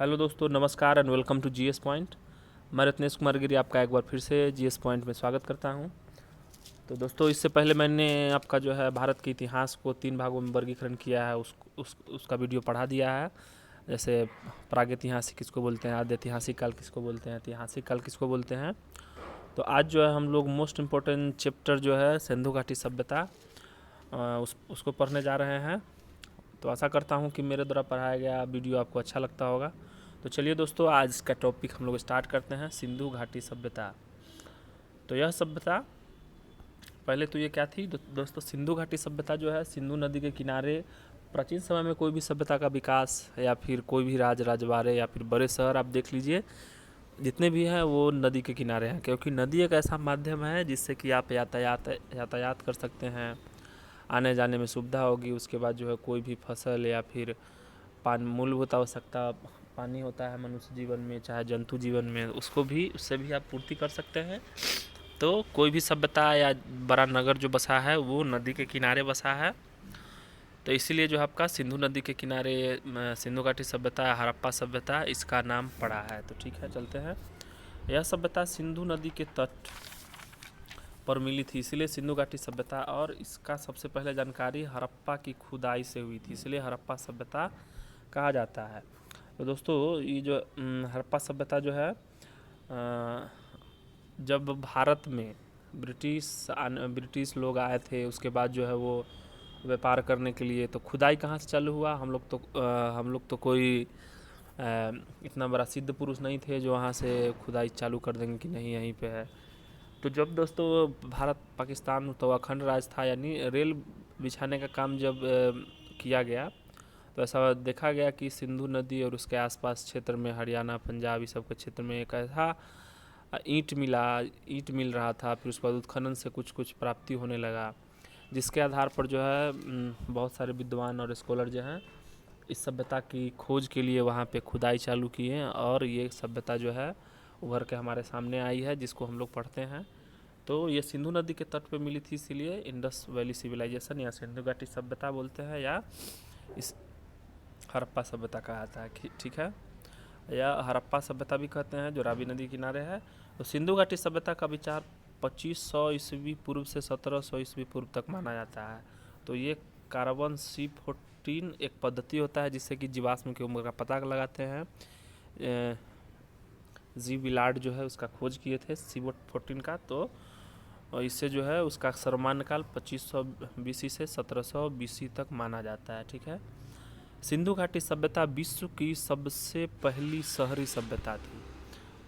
Hello दोस्तों, नमस्कार and welcome to GS point. मैं रत्नेश कुमार गिरी आपका एक बार फिर से जीएस पॉइंट में स्वागत करता हूं। तो दोस्तों, इससे पहले मैंने आपका जो है भारत के इतिहास को 3 भागों में वर्गीकरण किया है, उसका वीडियो पढ़ा दिया है। जैसे प्रागैतिहासिक किसको बोलते हैं, आद्य ऐतिहासिक काल किसको बोलते हैं, ऐतिहासिक काल किसको बोलते हैं। तो आज जो है हम लोग मोस्ट इम्पोर्टेंट चैप्टर जो है सिंधु घाटी सभ्यता उसको पढ़ने जा रहे हैं। तो आशा करता हूँ कि मेरे द्वारा पढ़ाया गया वीडियो आपको अच्छा लगता होगा। तो चलिए दोस्तों, आज का टॉपिक हम लोग स्टार्ट करते हैं, सिंधु घाटी सभ्यता। तो यह सभ्यता पहले तो ये क्या थी दोस्तों, सिंधु घाटी सभ्यता जो है सिंधु नदी के किनारे प्राचीन समय में कोई भी सभ्यता का विकास या फिर कोई भी राजवाड़े या फिर बड़े शहर आप देख लीजिए, जितने भी हैं वो नदी के किनारे हैं, क्योंकि नदी एक ऐसा माध्यम है जिससे कि आप यातायात कर सकते हैं, आने जाने में सुविधा होगी। उसके बाद जो है कोई भी फसल या फिर मूलभूत आवश्यकता पानी होता है मनुष्य जीवन में, चाहे जंतु जीवन में, उससे भी आप पूर्ति कर सकते हैं। तो कोई भी सभ्यता या बड़ा नगर जो बसा है वो नदी के किनारे बसा है। तो इसीलिए जो आपका सिंधु नदी के किनारे सिंधु घाटी सभ्यता, हड़प्पा सभ्यता, इसका नाम पड़ा है। तो ठीक है, चलते हैं। यह सभ्यता सिंधु नदी के तट पर मिली थी, इसलिए सिंधु घाटी सभ्यता, और इसका सबसे पहले जानकारी हड़प्पा की खुदाई से हुई थी, इसलिए हड़प्पा सभ्यता कहा जाता है। तो दोस्तों, ये जो हड़प्पा सभ्यता जो है, जब भारत में ब्रिटिश लोग आए थे, उसके बाद जो है वो व्यापार करने के लिए, तो खुदाई कहाँ से चालू हुआ। हम लोग तो कोई इतना बड़ा सिद्ध पुरुष नहीं थे जो वहाँ से खुदाई चालू कर देंगे कि नहीं यहीं पे है। तो जब दोस्तों भारत पाकिस्तान तो अखंड राज था, यानी रेल बिछाने का काम जब किया गया, तो ऐसा देखा गया कि सिंधु नदी और उसके आसपास क्षेत्र में, हरियाणा, पंजाब, इस सब के क्षेत्र में एक ऐसा ईंट मिल रहा था। फिर उसके बाद उत्खनन से कुछ कुछ प्राप्ति होने लगा, जिसके आधार पर जो है बहुत सारे विद्वान और स्कॉलर जो हैं इस सभ्यता की खोज के लिए वहाँ पे खुदाई चालू किए, और ये सभ्यता जो है उभर के हमारे सामने आई है, जिसको हम लोग पढ़ते हैं। तो ये सिंधु नदी के तट पे मिली थी, इसीलिए इंडस वैली सिविलाइजेशन या सिंधु घाटी सभ्यता बोलते हैं, या इस हड़प्पा सभ्यता कहा जाता है। ठीक है, या हड़प्पा सभ्यता भी कहते हैं, जो रावी नदी किनारे है। तो सिंधु घाटी सभ्यता का विचार 2500 ईस्वी पूर्व से 1700 ईस्वी पूर्व तक माना जाता है। तो ये कार्बन C14 एक पद्धति होता है जिससे कि जीवाश्म की उम्र का पता लगाते हैं। जी विलार्ड जो है उसका खोज किए थे C14 का। तो इससे जो है उसका सर्वमान्य काल 2500 BC से 1700 BC तक माना जाता है। ठीक है, सिंधु घाटी सभ्यता विश्व की सबसे पहली शहरी सभ्यता थी।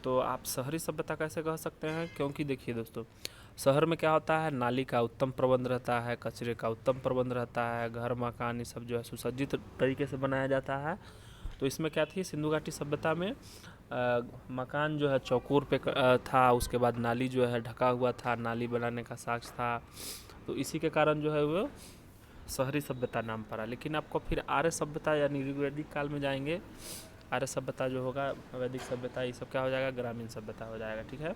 तो आप शहरी सभ्यता कैसे कह सकते हैं, क्योंकि देखिए दोस्तों, शहर में क्या होता है, नाली का उत्तम प्रबंध रहता है, कचरे का उत्तम प्रबंध रहता है, घर मकान ये सब जो है सुसज्जित तरीके से बनाया जाता है। तो इसमें क्या थी, सिंधु घाटी सभ्यता में मकान जो है चौकोर पे था, उसके बाद नाली जो है ढका हुआ था, नाली बनाने का साक्ष्य था। तो इसी के कारण जो है वो शहरी सभ्यता नाम पड़ा। लेकिन आपको फिर आर्य सभ्यता यानी ऋग्वैदिक काल में जाएंगे, आर्य सभ्यता जो होगा, वैदिक सभ्यता, ये सब क्या हो जाएगा, ग्रामीण सभ्यता हो जाएगा। ठीक है,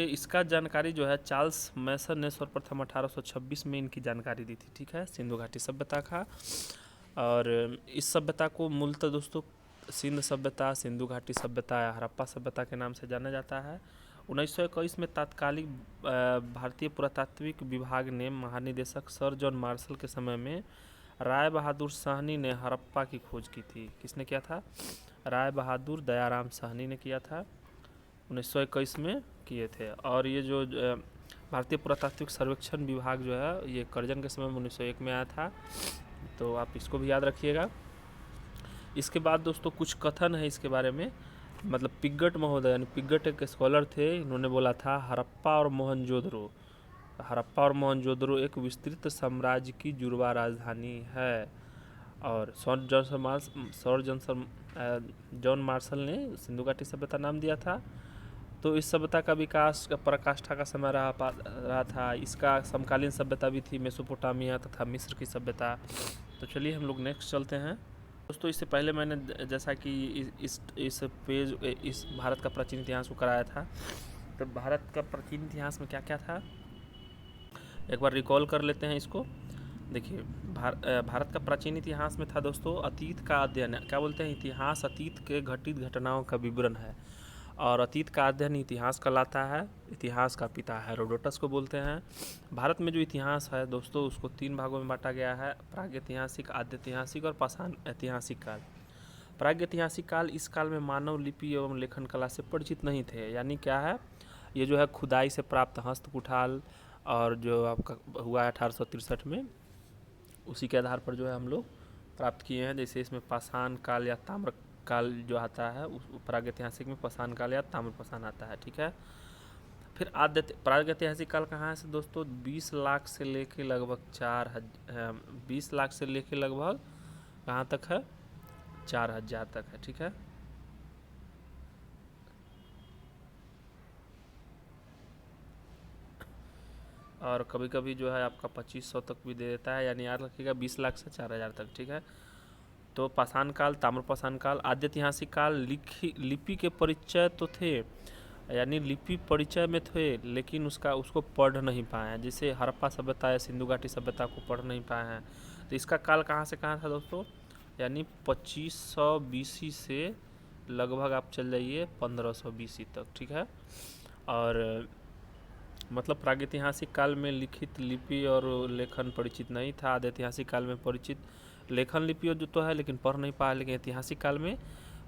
इसका जानकारी जो है चार्ल्स मैसन ने सर्वप्रथम 1826 में इनकी जानकारी दी थी। ठीक है, सिंधु घाटी सभ्यता का। और इस सभ्यता को मूलतः दोस्तों सिंध सभ्यता, सिंधु घाटी सभ्यता या हड़प्पा सभ्यता के नाम से जाना जाता है। 1921 में तात्कालिक भारतीय पुरातात्विक विभाग ने महानिदेशक सर जॉन मार्शल के समय में राय बहादुर साहनी ने हड़प्पा की खोज की थी। किसने किया था, राय बहादुर दयाराम साहनी ने किया था, 1921 में किए थे। और ये जो भारतीय पुरातात्विक सर्वेक्षण विभाग जो है ये करजन के समय में 1901 में आया था। तो आप इसको भी याद रखिएगा। इसके बाद दोस्तों कुछ कथन है इसके बारे में, मतलब पिग्गट महोदय, यानी पिग्गट एक स्कॉलर थे, इन्होंने बोला था हड़प्पा और मोहनजोदड़ो एक विस्तृत साम्राज्य की जुड़वा राजधानी है। और जॉन मार्शल ने सिंधु घाटी सभ्यता नाम दिया था। तो इस सभ्यता का विकास पराकाष्ठा का समय रहा था। इसका समकालीन सभ्यता भी थी मेसोपोटामिया तथा मिस्र की सभ्यता। तो चलिए हम लोग नेक्स्ट चलते हैं। दोस्तों, इससे पहले मैंने जैसा कि इस भारत का प्राचीन इतिहास को कराया था, तो भारत का प्राचीन इतिहास में क्या क्या था एक बार रिकॉल कर लेते हैं इसको। देखिए भारत का प्राचीन इतिहास में था दोस्तों अतीत का अध्ययन, क्या बोलते हैं, इतिहास अतीत के घटित घटनाओं का विवरण है और अतीत का अध्ययन इतिहास कहलाता है, इतिहास का पिता हेरोडोटस को बोलते हैं। भारत में जो इतिहास है दोस्तों उसको 3 भागों में बांटा गया है, प्रागैतिहासिक, आद्यैतिहासिक और पाषाण ऐतिहासिक काल। प्रागैतिहासिक काल, इस काल में मानव लिपि एवं लेखन कला से परिचित नहीं थे, यानी क्या है, ये जो है खुदाई से प्राप्त हस्तकुठाल और जो आपका हुआ है 1863 में, उसी के आधार पर जो है हम लोग प्राप्त किए हैं। जैसे इसमें पाषाण काल या ताम्र काल जो आता है, उस प्रागैतिहासिक में पाषाण काल या ताम्रपाषाण आता है, ठीक है। फिर प्रागैतिहासिक काल कहाँ से दोस्तों, 20 लाख से लेके लगभग 20 लाख से लेके लगभग कहाँ तक है, 4000 तक है, ठीक है। और कभी कभी जो है आपका 2500 तक भी दे देता है, यानी याद रखिएगा 20 लाख से 4000 तक, ठीक है। तो पाषाण काल, ताम्रपाषाण काल, आद्यैतिहासिक काल, लिपि के परिचय तो थे, यानी लिपि परिचय में थे लेकिन उसको पढ़ नहीं पाए हैं, जैसे हड़प्पा सभ्यता या सिंधु घाटी सभ्यता को पढ़ नहीं पाए हैं। तो इसका काल कहाँ से कहाँ था दोस्तों, यानी 2500 BC से लगभग आप चल जाइए 1500 BC तक, ठीक है। और मतलब प्रागैतिहासिक काल में लिखित लिपि और लेखन परिचित नहीं था, आद्यैतिहासिक काल में परिचित लेखन लिपि जो तो है लेकिन पढ़ नहीं पाया, लेकिन ऐतिहासिक काल में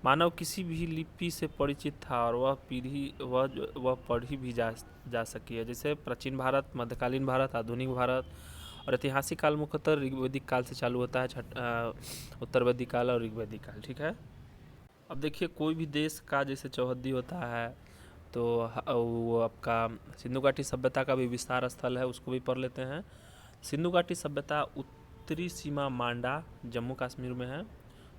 मानव किसी भी लिपि से परिचित था और वह पढ़ी भी जा सकी है, जैसे प्राचीन भारत, मध्यकालीन भारत, आधुनिक भारत। और ऐतिहासिक काल मुख्यतः ऋग्वैदिक काल से चालू होता है, उत्तर वैदिक काल और ऋग्वैदिक काल, ठीक है। अब देखिए कोई भी देश का जैसे चौहद्दी होता है तो वो आपका सिंधु घाटी सभ्यता का भी विस्तार स्थल है, उसको भी पढ़ लेते हैं। सिंधु घाटी सभ्यता उत्तरी सीमा मांडा जम्मू कश्मीर में है,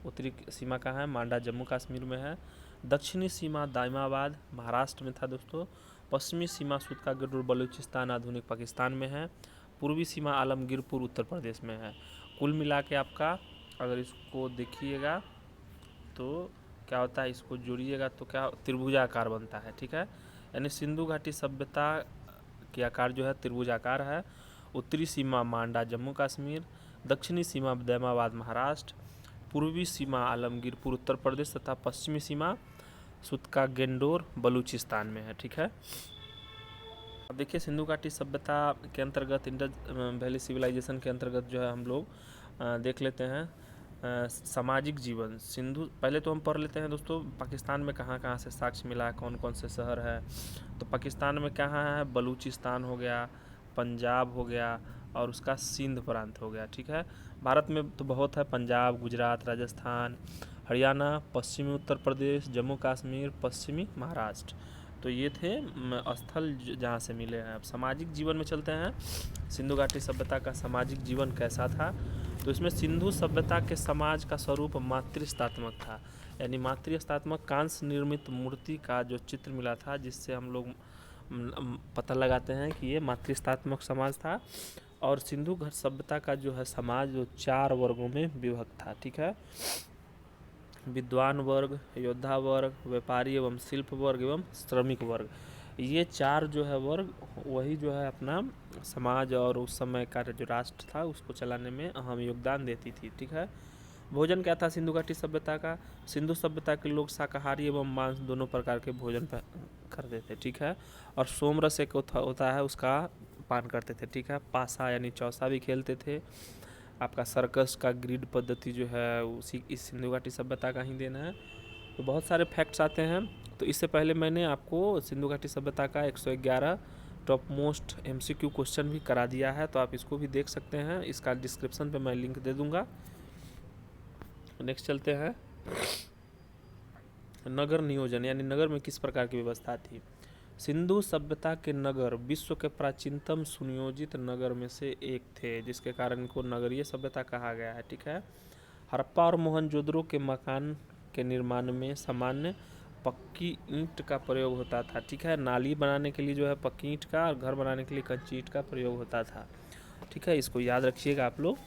उत्तरी सीमा का है मांडा जम्मू कश्मीर में है, दक्षिणी सीमा दाइमाबाद महाराष्ट्र में था दोस्तों, पश्चिमी सीमा सूतका गड्डूर बलूचिस्तान आधुनिक पाकिस्तान में है, पूर्वी सीमा आलमगीरपुर उत्तर प्रदेश में है। कुल मिला के आपका अगर इसको देखिएगा तो क्या होता है, इसको जोड़िएगा तो क्या त्रिभुजाकार बनता है, ठीक है। यानी सिंधु घाटी सभ्यता के आकार जो है त्रिभुजाकार है। उत्तरी सीमा मांडा जम्मू कश्मीर, दक्षिणी सीमा दैमाबाद महाराष्ट्र, पूर्वी सीमा आलमगीरपुर उत्तर प्रदेश तथा पश्चिमी सीमा सुतका गेंडोर बलूचिस्तान में है, ठीक है। अब देखिए सिंधु घाटी सभ्यता के अंतर्गत इंडस वैली सिविलाइजेशन के अंतर्गत जो है हम लोग देख लेते हैं सामाजिक जीवन। सिंधु पहले तो हम पढ़ लेते हैं दोस्तों पाकिस्तान में कहाँ कहाँ से साक्ष्य मिला है, कौन कौन से शहर है। तो पाकिस्तान में कहाँ है, बलूचिस्तान हो गया, पंजाब हो गया और उसका सिंध प्रांत हो गया, ठीक है। भारत में तो बहुत है, पंजाब, गुजरात, राजस्थान, हरियाणा, पश्चिमी उत्तर प्रदेश, जम्मू कश्मीर, पश्चिमी महाराष्ट्र। तो ये थे स्थल जहाँ से मिले हैं। अब सामाजिक जीवन में चलते हैं, सिंधु घाटी सभ्यता का सामाजिक जीवन कैसा था। तो इसमें सिंधु सभ्यता के समाज का स्वरूप मातृस्थात्मक था, यानी मातृस्थात्मक कांस्य निर्मित मूर्ति का जो चित्र मिला था, जिससे हम लोग पता लगाते हैं कि ये मातृस्थात्मक समाज था। और सिंधु घाटी सभ्यता का जो है समाज जो 4 वर्गों में विभक्त था, ठीक है। विद्वान वर्ग, योद्धा वर्ग, व्यापारी एवं शिल्प वर्ग एवं श्रमिक वर्ग, ये 4 जो है वर्ग वही जो है अपना समाज और उस समय का जो राष्ट्र था उसको चलाने में अहम योगदान देती थी, ठीक है। भोजन क्या था सिंधु घाटी सभ्यता का, सिंधु सभ्यता के लोग शाकाहारी एवं मांस दोनों प्रकार के भोजन करते थे, ठीक है। और सोमरस एक होता है उसका पान करते थे, ठीक है। पासा यानी चौसा भी खेलते थे। आपका सर्कस का ग्रिड पद्धति जो है उसी इस सिंधु घाटी सभ्यता का ही देना है। तो बहुत सारे फैक्ट्स आते हैं। तो इससे पहले मैंने आपको सिंधु घाटी सभ्यता का 111 टॉप मोस्ट MCQ क्वेश्चन भी करा दिया है, तो आप इसको भी देख सकते हैं, इसका डिस्क्रिप्शन पे मैं लिंक दे दूंगा। नेक्स्ट चलते हैं, नगर नियोजन यानी नगर में किस प्रकार की व्यवस्था थी। सिंधु सभ्यता के नगर विश्व के प्राचीनतम सुनियोजित नगर में से एक थे, जिसके कारण इनको नगरीय सभ्यता कहा गया है, ठीक है। हड़प्पा और मोहनजोदड़ो के मकान के निर्माण में सामान्य पक्की ईंट का प्रयोग होता था, ठीक है। नाली बनाने के लिए जो है पक्की ईंट का और घर बनाने के लिए कच्ची ईंट का प्रयोग होता था, ठीक है। इसको याद रखिएगा आप लोग।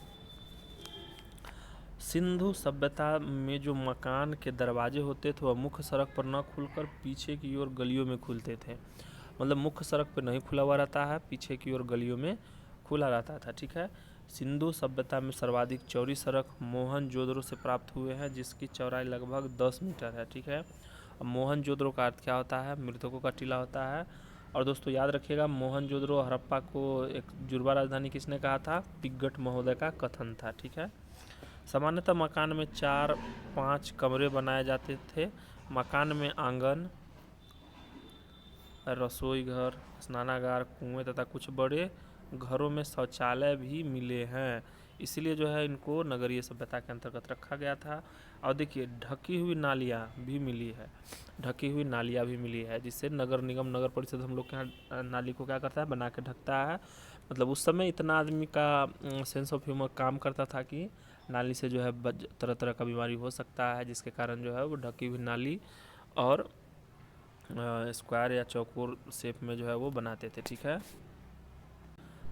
सिंधु सभ्यता में जो मकान के दरवाजे होते थे वह मुख्य सड़क पर न खुलकर पीछे की ओर गलियों में खुलते थे, मतलब मुख्य सड़क पर नहीं खुला हुआ रहता है, पीछे की ओर गलियों में खुला रहता था, ठीक है। सिंधु सभ्यता में सर्वाधिक चौड़ी सड़क मोहनजोदड़ो से प्राप्त हुए हैं, जिसकी चौड़ाई लगभग 10 मीटर है। ठीक है, अब मोहनजोदड़ो का अर्थ क्या होता है? मृतकों का टीला होता है। और दोस्तों याद रखिएगा, मोहनजोदड़ो हड़प्पा को एक जुड़वा राजधानी किसने कहा था? पिग्गट महोदय का कथन था। ठीक है, सामान्यतः मकान में 4-5 कमरे बनाए जाते थे। मकान में आंगन, रसोई घर, स्नानागार, कुएं तथा कुछ बड़े घरों में शौचालय भी मिले हैं। इसलिए जो है इनको नगरीय सभ्यता के अंतर्गत रखा गया था। और देखिए, ढकी हुई नालियाँ भी मिली है, ढकी हुई नालियाँ भी मिली है, जिससे नगर निगम, नगर परिषद हम लोग के यहाँ नाली को क्या करता है? बना के ढकता है। मतलब उस समय इतना आदमी का सेंस ऑफ ह्यूमर काम करता था कि नाली से जो है तरह तरह का बीमारी हो सकता है, जिसके कारण जो है वो ढकी हुई नाली और स्क्वायर या चौकोर शेप में जो है वो बनाते थे। ठीक है,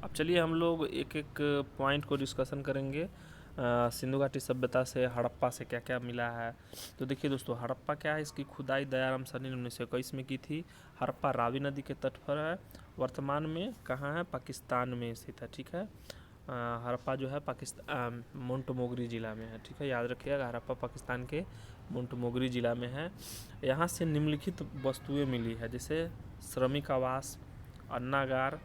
अब चलिए हम लोग एक एक पॉइंट को डिस्कशन करेंगे। सिंधु घाटी सभ्यता से हड़प्पा से क्या क्या मिला है। तो देखिए दोस्तों, हड़प्पा क्या है? इसकी खुदाई दयाराम सर ने 1921 में की थी। हड़प्पा रावी नदी के तट पर है। वर्तमान में कहाँ है? पाकिस्तान में स्थित है। ठीक है, हड़प्पा जो है पाकिस्तान मोंटोमोगरी ज़िला में है। ठीक है, याद रखिएगा, हड़प्पा पाकिस्तान के मोंटोमोगरी ज़िला में है। यहाँ से निम्नलिखित वस्तुएं मिली है, जैसे श्रमिक आवास, अन्नागार,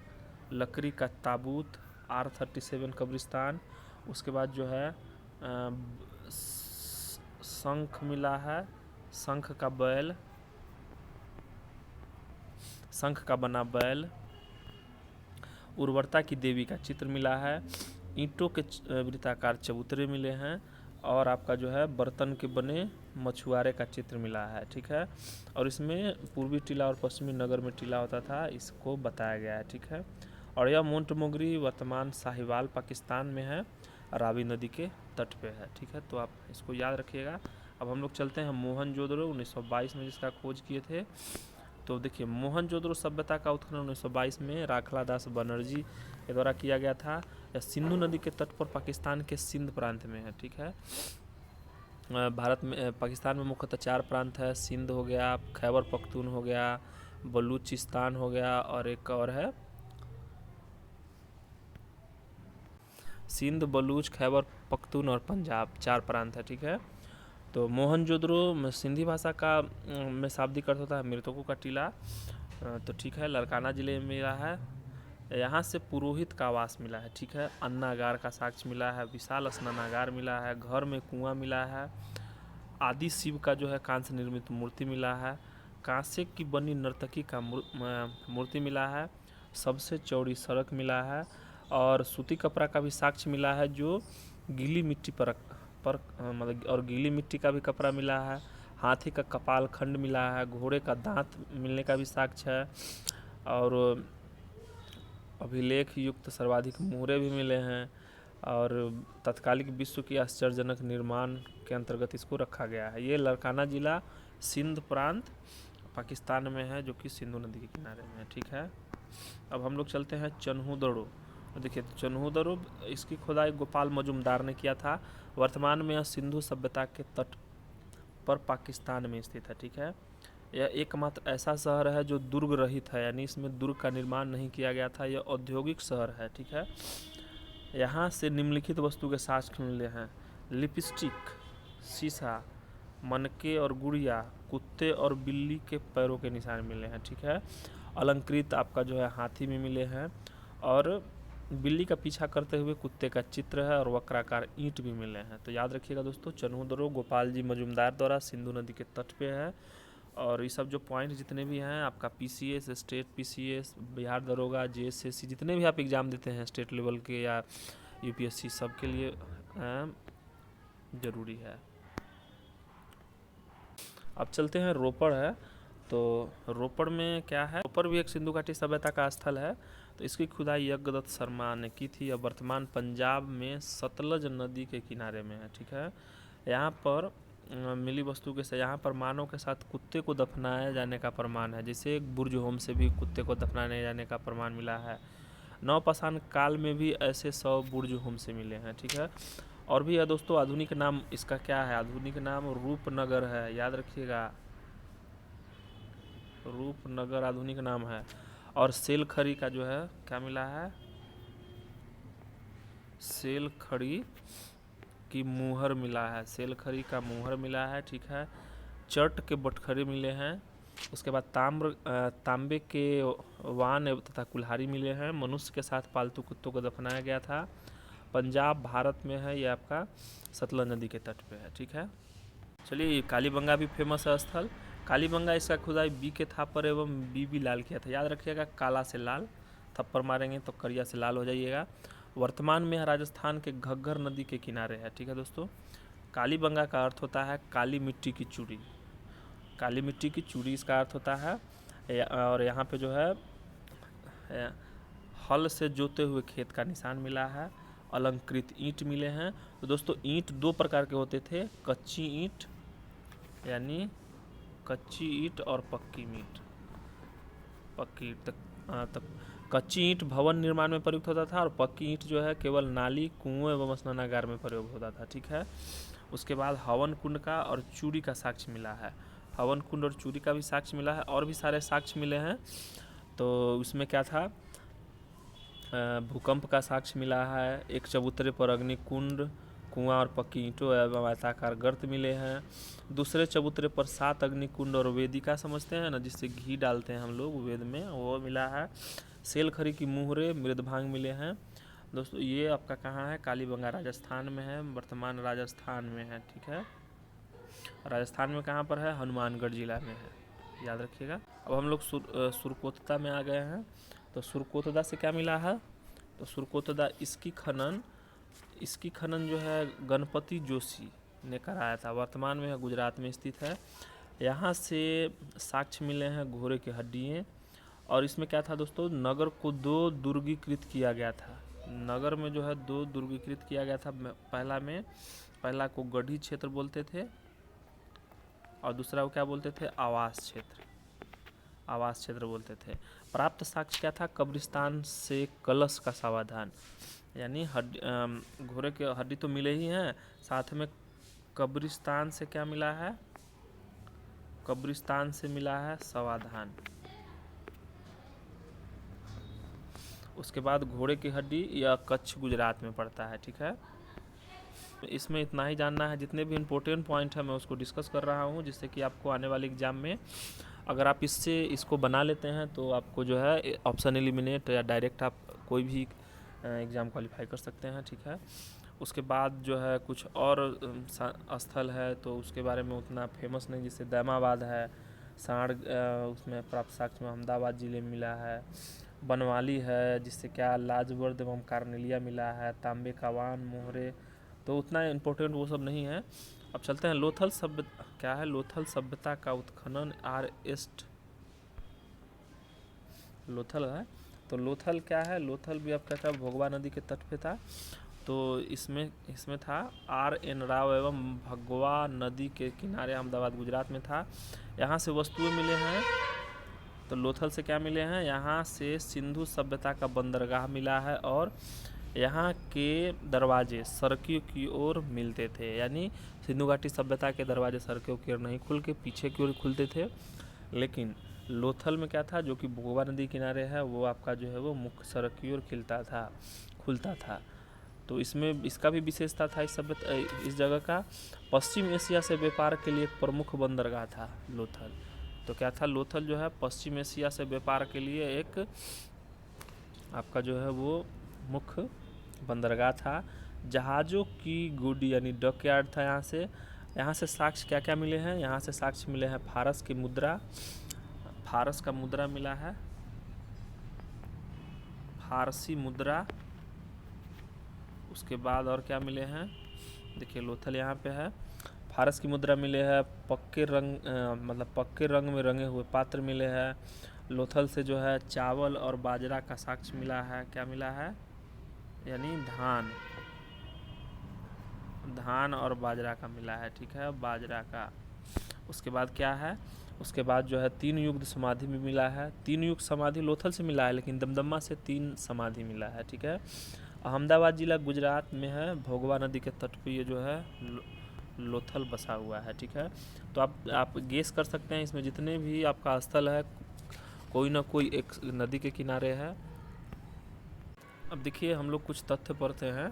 लकड़ी का ताबूत, R37 कब्रिस्तान। उसके बाद जो है शंख मिला है, शंख का बैल, शंख का बना बैल, उर्वरता की देवी का चित्र मिला है, ईंटों के वृत्ताकार चबूतरे मिले हैं, और आपका जो है बर्तन के बने मछुआरे का चित्र मिला है। ठीक है, और इसमें पूर्वी टीला और पश्चिमी नगर में टीला होता था, इसको बताया गया है। ठीक है, और यह मोंटमोगरी वर्तमान साहिवाल पाकिस्तान में है, रावी नदी के तट पे है। ठीक है, तो आप इसको याद रखिएगा। अब हम लोग चलते हैं मोहनजोदड़ो, 1922 में जिसका खोज किए थे। तो देखिए, मोहनजोदड़ो सभ्यता का उत्खनन 1922 में राखला दास बनर्जी के द्वारा किया गया था। यह सिंधु नदी के तट पर पाकिस्तान के सिंध प्रांत में है। ठीक है, भारत में पाकिस्तान में मुख्यतः 4 प्रांत है। सिंध हो गया, खैबर पख्तून हो गया, बलूचिस्तान हो गया, और एक और है सिंध, बलूच, खैबर पख्तून और पंजाब, 4 प्रांत है। ठीक है, तो मोहनजोदड़ो सिंधी भाषा का में शाब्दिक अर्थ होता है मृतकों का टीला। तो ठीक है, लारकाना जिले में मिला है। यहाँ से पुरोहित का आवास मिला है। ठीक है, अन्नागार का साक्ष्य मिला है, विशाल स्नानागार मिला है, घर में कुआं मिला है, आदि शिव का जो है कांस्य निर्मित मूर्ति मिला है, कांसे की बनी नर्तकी का मूर्ति मिला है, सबसे चौड़ी सड़क मिला है, और सूती कपड़ा का भी साक्ष्य मिला है, जो गीली मिट्टी पर मतलब, और गीली मिट्टी का भी कपड़ा मिला है। हाथी का कपाल खंड मिला है, घोड़े का दांत मिलने का भी साक्ष्य है, और अभिलेख युक्त सर्वाधिक मुहरे भी मिले हैं, और तत्कालिक विश्व की आश्चर्यजनक निर्माण के अंतर्गत इसको रखा गया है। ये लारकाना जिला सिंध प्रांत पाकिस्तान में है, जो कि सिंधु नदी के किनारे में है। ठीक है, अब हम लोग चलते हैं चन्हूदड़ो। देखिए, चन्हूदड़ो इसकी खुदाई गोपाल मजुमदार ने किया था। वर्तमान में यह सिंधु सभ्यता के तट पर पाकिस्तान में स्थित है। ठीक है, यह एकमात्र ऐसा शहर है जो दुर्ग रहित है, यानी इसमें दुर्ग का निर्माण नहीं किया गया था। यह औद्योगिक शहर है। ठीक है, यहाँ से निम्नलिखित वस्तु के साक्ष्य मिले हैं: लिपस्टिक, शीशा, मनके और गुड़िया, कुत्ते और बिल्ली के पैरों के निशान मिले हैं। ठीक है, अलंकृत आपका जो है हाथी में मिले हैं, और बिल्ली का पीछा करते हुए कुत्ते का चित्र है, और वक्राकार ईंट भी मिले हैं। तो याद रखिएगा दोस्तों, चन्हूदड़ो गोपाल जी मजुमदार द्वारा सिंधु नदी के तट पे है। और ये सब जो पॉइंट जितने भी हैं, आपका पीसीएस, स्टेट पीसीएस, बिहार दरोगा, जेएसएससी, जितने भी आप एग्ज़ाम देते हैं स्टेट लेवल के या यूपीएससी, सब के लिए ज़रूरी है। अब चलते हैं रोपड़ है। तो रोपड़ में क्या है? रोपड़ भी एक सिंधु घाटी सभ्यता का स्थल है। तो इसकी खुदाई यज्ञदत्त शर्मा ने की थी। अब वर्तमान पंजाब में सतलज नदी के किनारे में है। ठीक है, यहाँ पर मिली वस्तु के यहाँ पर मानव के साथ कुत्ते को दफनाए जाने का प्रमाण है। जैसे एक बुर्ज होम से भी कुत्ते को दफनाने जाने का प्रमाण मिला है। नवपाषाण काल में भी ऐसे 100 बुर्ज होम से मिले हैं। ठीक है, और भी है दोस्तों, आधुनिक नाम इसका क्या है? आधुनिक नाम रूपनगर है, याद रखिएगा, रूपनगर आधुनिक नाम है। और सेलखरी का जो है क्या मिला है? सेल खड़ी की मुहर मिला है, सेल खड़ी का मुहर मिला है, ठीक है। चट के बटखरे मिले हैं। उसके बाद तांबे के वान तथा कुल्हाड़ी मिले हैं। मनुष्य के साथ पालतू कुत्तों को दफनाया गया था। पंजाब भारत में है, ये आपका सतलज नदी के तट पे है, ठीक है। चलिए, कालीबंगा भी फेमस है स्थल। कालीबंगा इसका खुदाई बी के थापर एवं बीबी लाल किया था। याद रखिएगा, काला से लाल, थप्पड़ मारेंगे तो करिया से लाल हो जाइएगा। वर्तमान में राजस्थान के घग्गर नदी के किनारे है, ठीक है दोस्तों। कालीबंगा का अर्थ होता है काली मिट्टी की चूड़ी। काली मिट्टी की चूड़ी इसका अर्थ होता है। और यहाँ पे जो है हल से जोते हुए खेत का निशान मिला है। अलंकृत ईंट मिले हैं। तो दोस्तों, ईंट दो प्रकार के होते थे, कच्ची ईंट यानी कच्ची ईंट और पक्की ईंट। पक्की ईंट तक कच्ची ईंट भवन निर्माण में प्रयुक्त होता था और पक्की ईंट जो है केवल नाली, कुओं एवं स्नानागार में प्रयोग होता था, ठीक है। उसके बाद हवन कुंड का और चूड़ी का साक्ष्य मिला है। हवन कुंड और चूड़ी का भी साक्ष्य मिला है, और भी सारे साक्ष्य मिले हैं। तो उसमें क्या था, भूकंप का साक्ष्य मिला है। एक चबूतरे पर अग्निकुंड, कुआं और पक्की ईंटों एवं आयताकार गर्त मिले हैं। दूसरे चबूतरे पर 7 अग्निकुंड और वेदिका समझते हैं ना, जिससे घी डालते हैं हम लोग वेद में, वो मिला है। सेल खरी की मुहरे, मृदभांग मिले हैं। दोस्तों, ये आपका कहाँ है, कालीबंगा राजस्थान में है, वर्तमान राजस्थान में है, ठीक है। राजस्थान में कहाँ पर है, हनुमानगढ़ जिला में है, याद रखिएगा। अब हम लोग सुरकोतदा में आ गए हैं। तो सुरकोतदा से क्या मिला है, तो सुरकोतदा इसकी खनन जो है गणपति जोशी ने कराया था। वर्तमान में गुजरात में स्थित है। यहाँ से साक्ष्य मिले हैं घोड़े की हड्डियाँ। और इसमें क्या था दोस्तों, नगर को 2 दुर्गीकृत किया गया था। नगर में जो है 2 दुर्गीकृत किया गया था। पहला को गढ़ी क्षेत्र बोलते थे और दूसरा को क्या बोलते थे, आवास क्षेत्र बोलते थे। प्राप्त साक्ष्य क्या था, कब्रिस्तान से कलश का समाधान, यानी घोड़े के हड्डी तो मिले ही हैं, साथ में कब्रिस्तान से क्या मिला है, कब्रिस्तान से मिला है समाधान। उसके बाद घोड़े की हड्डी, यह कच्छ गुजरात में पड़ता है, ठीक है। इसमें इतना ही जानना है, जितने भी इम्पोर्टेंट पॉइंट है मैं उसको डिस्कस कर रहा हूँ, जिससे कि आपको आने वाले एग्जाम में अगर आप इसको बना लेते हैं तो आपको जो है ऑप्शन एलिमिनेट या डायरेक्ट आप कोई भी एग्ज़ाम क्वालिफाई कर सकते हैं, ठीक है। उसके बाद जो है कुछ और स्थल है, तो उसके बारे में उतना फेमस नहीं, जैसे दैमाबाद है, साड़ उसमें प्राप्त साक्ष्य में अहमदाबाद ज़िले में मिला है। बनवाली है, जिससे क्या लाजवर्द एवं कार्नेलिया मिला है। तांबे का वान, मोहरे, तो उतना इम्पोर्टेंट वो सब नहीं है। अब चलते हैं लोथल सभ्यता, क्या है, लोथल सभ्यता का उत्खनन लोथल है। तो लोथल क्या है, लोथल भी आपका था भोगवा नदी के तट पे था। तो इसमें था R.N. राव एवं भगवा नदी के किनारे, अहमदाबाद गुजरात में था। यहाँ से वस्तुएं मिले हैं। तो लोथल से क्या मिले हैं, यहाँ से सिंधु सभ्यता का बंदरगाह मिला है और यहाँ के दरवाजे सड़कों की ओर मिलते थे, यानी सिंधु घाटी सभ्यता के दरवाजे सड़कों की ओर नहीं खुल के पीछे की ओर खुलते थे। लेकिन लोथल में क्या था, जो कि भोगवा नदी किनारे है, वो आपका जो है वो मुख्य सड़क की ओर खुलता था। तो इसमें इसका भी विशेषता था इस जगह का। पश्चिम एशिया से व्यापार के लिए एक प्रमुख बंदरगाह था लोथल। तो क्या था, लोथल जो है पश्चिम एशिया से व्यापार के लिए एक आपका जो है वो मुख्य बंदरगाह था। जहाज़ों की गुडी यानी डॉकयार्ड था यहाँ से साक्ष्य क्या क्या मिले हैं, यहाँ से साक्ष्य मिले हैं फारस का मुद्रा मिला है, फारसी मुद्रा। उसके बाद और क्या मिले हैं, देखिए लोथल यहाँ पे है, फारस की मुद्रा मिले हैं, पक्के रंग में रंगे हुए पात्र मिले हैं। लोथल से जो है चावल और बाजरा का साक्ष्य मिला है, क्या मिला है, यानी धान और बाजरा का मिला है, ठीक है, बाजरा का। उसके बाद क्या है, उसके बाद जो है 3 युग समाधि भी मिला है। 3 युग समाधि लोथल से मिला है, लेकिन दमदमा से 3 समाधि मिला है, ठीक है। अहमदाबाद जिला गुजरात में है, भोगवा नदी के तट पे ये जो है लोथल बसा हुआ है, ठीक है। तो आप गेस कर सकते हैं, इसमें जितने भी आपका स्थल है कोई ना कोई एक नदी के किनारे है। अब देखिए हम लोग कुछ तथ्य पढ़ते हैं,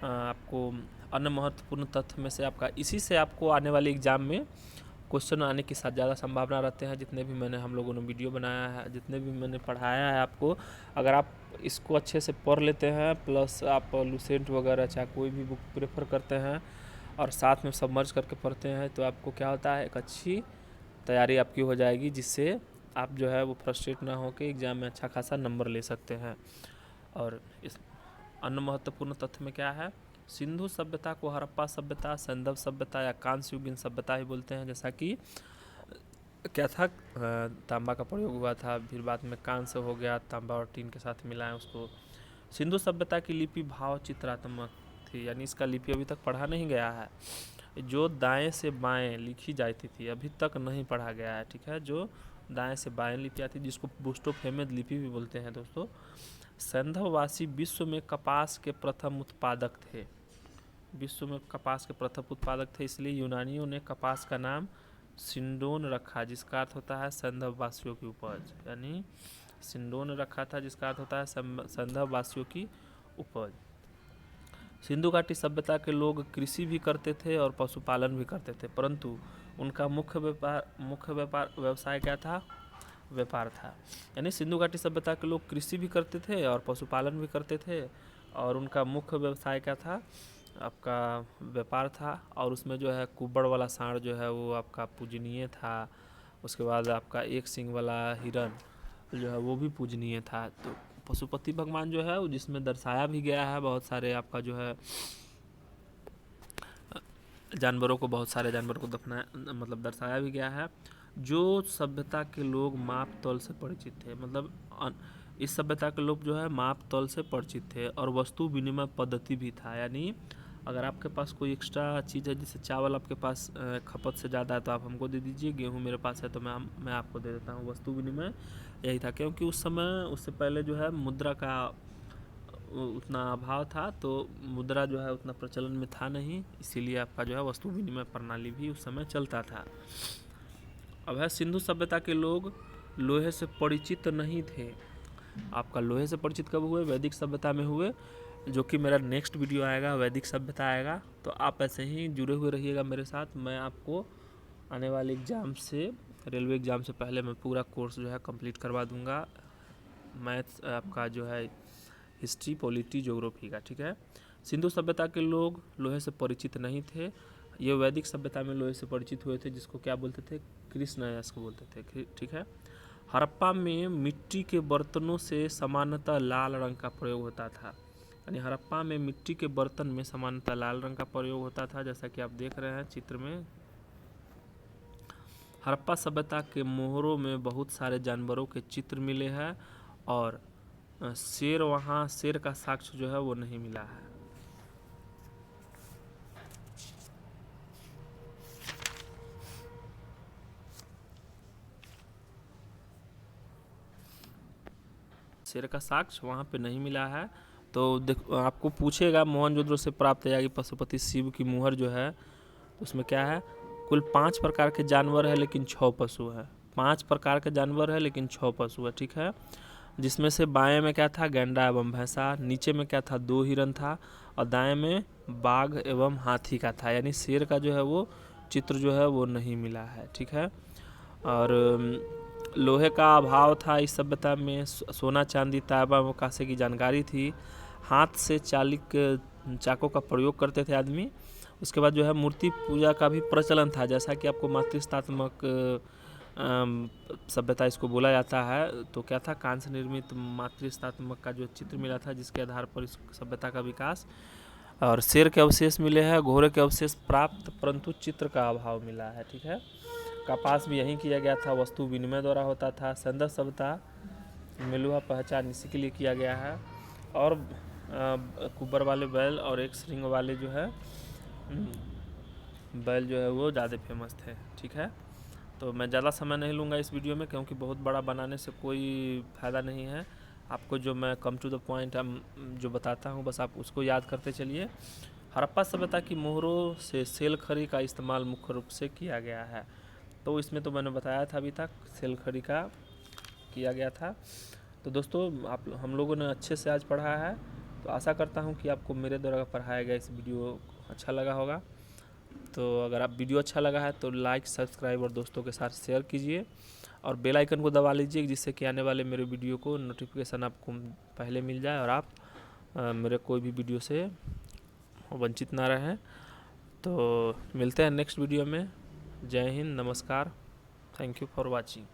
आपको अन्य महत्वपूर्ण तथ्य में से आपका इसी से आपको आने वाले एग्ज़ाम में क्वेश्चन आने की ज़्यादा संभावना रहते हैं। जितने भी मैंने हम लोगों ने वीडियो बनाया है, जितने भी मैंने पढ़ाया है आपको, अगर आप इसको अच्छे से पढ़ लेते हैं, प्लस आप लूसेंट वगैरह चाहे कोई भी बुक प्रेफर करते हैं और साथ में सबमर्ज करके पढ़ते हैं, तो आपको क्या होता है, एक अच्छी तैयारी आपकी हो जाएगी, जिससे आप जो है वो फ्रस्ट्रेट ना हो के एग्ज़ाम में अच्छा खासा नंबर ले सकते हैं। और इस अन्य महत्वपूर्ण तथ्य में क्या है, सिंधु सभ्यता को हड़प्पा सभ्यता, सैंधव सभ्यता या कांस्य युगीन सभ्यता ही बोलते हैं। जैसा कि क्या था, तांबा का प्रयोग हुआ था, फिर बाद में कांस्य हो गया, तांबा और टीन के साथ मिलाएं उसको। सिंधु सभ्यता की लिपि भाव चित्रात्मक थी, यानी इसका लिपि अभी तक पढ़ा नहीं गया है। जो दाएं से बाएं लिखी जाती थी अभी तक नहीं पढ़ा गया है, ठीक है। जो दाएं से बाएं लिपि आती, जिसको बुस्टोफेमेद लिपि भी बोलते हैं दोस्तों। सैंधववासी विश्व में कपास के प्रथम उत्पादक थे, विश्व में कपास के प्रथम उत्पादक थे, इसलिए यूनानियों ने कपास का नाम सिंडोन रखा, जिसका अर्थ होता है सैंधववासियों की उपज, यानी सिंडोन रखा था, जिसका अर्थ होता है सैंधववासियों की उपज। सिंधु घाटी सभ्यता के लोग कृषि भी करते थे और पशुपालन भी करते थे, परंतु उनका मुख्य व्यवसाय क्या था, व्यापार था। यानी सिंधु घाटी सभ्यता के लोग कृषि भी करते थे और पशुपालन भी करते थे, और उनका मुख्य व्यवसाय क्या था, आपका व्यापार था। और उसमें जो है कुब्बड़ वाला सांड जो है वो आपका पूजनीय था। उसके बाद आपका एक सींग वाला हिरन जो है वो भी पूजनीय था। तो पशुपति भगवान जो है, जिसमें दर्शाया भी गया है बहुत सारे आपका जो है जानवरों को, बहुत सारे जानवरों को दफनाया, मतलब दर्शाया भी गया है। जो सभ्यता के लोग माप तौल से परिचित थे, मतलब इस सभ्यता के लोग जो है माप तौल से परिचित थे, और वस्तु विनिमय पद्धति भी था। यानी अगर आपके पास कोई एक्स्ट्रा चीज़ है, जैसे चावल आपके पास खपत से ज़्यादा है तो आप हमको दे दीजिए, गेहूँ मेरे पास है तो मैं आपको दे देता हूँ। वस्तु विनिमय यही था, क्योंकि उस समय, उससे पहले जो है मुद्रा का उतना अभाव था, तो मुद्रा जो है उतना प्रचलन में था नहीं, इसीलिए आपका जो है वस्तु विनिमय प्रणाली भी उस समय चलता था। अब है, सिंधु सभ्यता के लोग लोहे से परिचित नहीं थे। आपका लोहे से परिचित कब हुए, वैदिक सभ्यता में हुए, जो कि मेरा नेक्स्ट वीडियो आएगा, वैदिक सभ्यता आएगा। तो आप ऐसे ही जुड़े हुए रहिएगा मेरे साथ। मैं आपको आने वाले एग्ज़ाम से, रेलवे एग्ज़ाम से पहले मैं पूरा कोर्स जो है कंप्लीट करवा दूंगा, मैथ्स आपका जो है हिस्ट्री, पॉलिटी, ज्योग्राफी का, ठीक है। सिंधु सभ्यता के लोग लोहे से परिचित नहीं थे। ये वैदिक सभ्यता में लोहे से परिचित हुए थे, जिसको क्या बोलते थे, कृष्णयास्क बोलते थे, ठीक है। हड़प्पा में मिट्टी के बर्तनों से सामान्यतः लाल रंग का प्रयोग होता था। यानी हड़प्पा में मिट्टी के बर्तन में सामान्यतः लाल रंग का प्रयोग होता था, जैसा कि आप देख रहे हैं चित्र में। हड़प्पा सभ्यता के मोहरों में बहुत सारे जानवरों के चित्र मिले हैं, और शेर का साक्ष्य जो है वो नहीं मिला है। शेर का साक्ष्य वहाँ पे नहीं मिला है। तो देखो, आपको पूछेगा मोहनजोदड़ो से प्राप्त या कि पशुपति शिव की मुहर जो है, तो उसमें क्या है, कुल 5 प्रकार के जानवर है लेकिन 6 पशु है। 5 प्रकार के जानवर है लेकिन 6 पशु है, ठीक है। जिसमें से बाएं में क्या था, गैंडा एवं भैंसा, नीचे में क्या था, 2 हिरन था, और दाएं में बाघ एवं हाथी का था। यानी शेर का जो है वो चित्र जो है वो नहीं मिला है, ठीक है। और लोहे का अभाव था इस सभ्यता में। सोना, चांदी, तांबा व कांसे की जानकारी थी। हाथ से चाकों का प्रयोग करते थे आदमी। उसके बाद जो है मूर्ति पूजा का भी प्रचलन था, जैसा कि आपको मातृस्थात्मक सभ्यता इसको बोला जाता है। तो क्या था, कांस्य निर्मित मातृस्थात्मक का जो चित्र मिला था, जिसके आधार पर इस सभ्यता का विकास। और शेर के अवशेष मिले हैं, घोड़े के अवशेष प्राप्त, परंतु चित्र का अभाव मिला है, ठीक है। कपास भी यहीं किया गया था, वस्तु विनिमय द्वारा होता था। सैंधव सभ्यता में लोहा पहचान इसी के लिए किया गया है। और कुब्बर वाले बैल और एक श्रृंग वाले जो है बैल जो है वो ज़्यादा फेमस थे, ठीक है। तो मैं ज़्यादा समय नहीं लूँगा इस वीडियो में, क्योंकि बहुत बड़ा बनाने से कोई फ़ायदा नहीं है। आपको जो मैं कम टू द पॉइंट जो बताता हूँ, बस आप उसको याद करते चलिए। हड़प्पा सभ्यता की मोहरों से सेल खड़ी का इस्तेमाल मुख्य रूप से किया गया है। तो इसमें तो मैंने बताया था अभी तक, सेल खड़ी का किया गया था। तो दोस्तों हम लोगों ने अच्छे से आज पढ़ा है, तो आशा करता हूँ कि आपको मेरे द्वारा पढ़ाया गया इस वीडियो अच्छा लगा होगा। तो अगर आप वीडियो अच्छा लगा है तो लाइक, सब्सक्राइब और दोस्तों के साथ शेयर कीजिए और बेल आइकन को दबा लीजिए, जिससे कि आने वाले मेरे वीडियो को नोटिफिकेशन आपको पहले मिल जाए और आप मेरे कोई भी वीडियो से वंचित ना रहें। तो मिलते हैं नेक्स्ट वीडियो में। जय हिंद, नमस्कार, थैंक यू फॉर वॉचिंग।